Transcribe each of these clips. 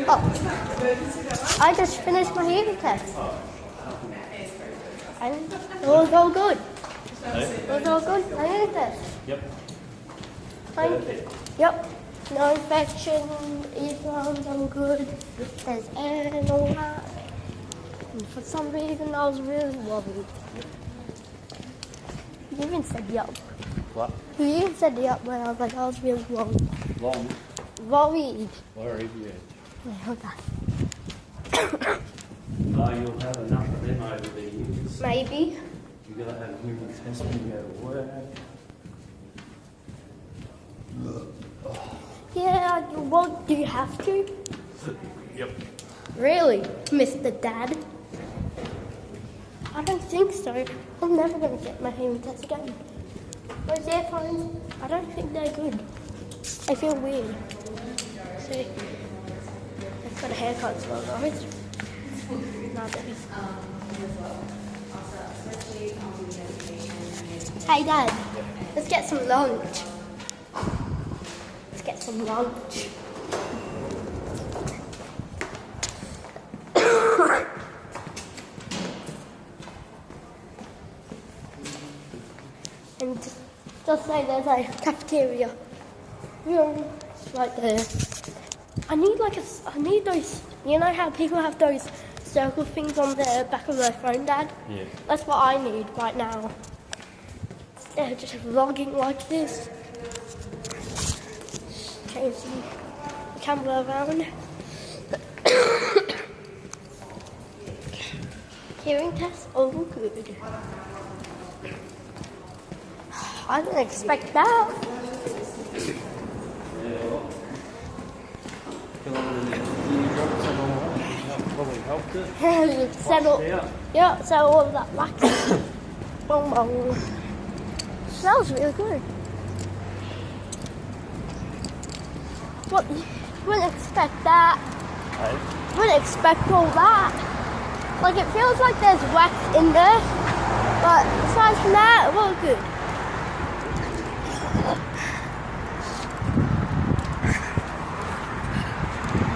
Oh, I just finished my hearing test. And it was all good. It was all good. My hearing test. Yep. Yep. No infection, earphones, all good. There's air and all that. And for some reason I was really worried. You even said yup. What? You even said yup when I was like, I was really worried. Long. Worried. Worried, yeah. Wait, hold on. Oh, you'll have enough of them over the years. Maybe. You've got to have a hearing test when you go to work. Yeah, well, do you have to? Yep. Really, Mr. Dad? I don't think so. I'm never going to get my hearing test again. Those earphones, I don't think they're good. I feel weird. See, I've got a haircut as well, guys. Not bad. Hey, Dad, let's get some lunch. Let's get some lunch. And just say there's a cafeteria. It's right there. I need those, you know how people have those circle things on the back of their phone, Dad? Yeah. That's what I need right now. Instead of just vlogging like this. Change the camera around. Hearing test, all good. I didn't expect that. Probably helped it. Settle. Yeah, so all of that wax. Boom, boom. Smells really good. What? Wouldn't expect that. Hey? Wouldn't expect all that. Like it feels like there's wax in there, but aside from that, it was good.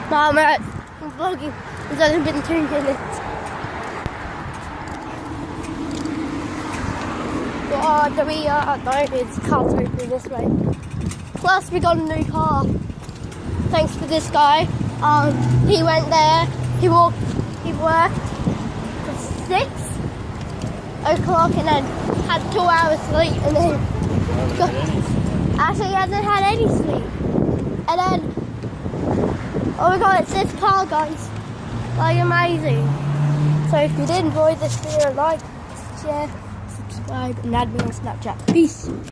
No, man, I'm vlogging. It's only been 2 minutes. Oh, no, it's car's open this way. Plus, we got a new car. Thanks to this guy. He went there. He worked for 6 o'clock and then had 2 hours sleep and then actually he hasn't had any sleep. And then oh my god, it's this car, guys. Like amazing. So if you did enjoy this video, like, share, subscribe and add me on Snapchat. Peace.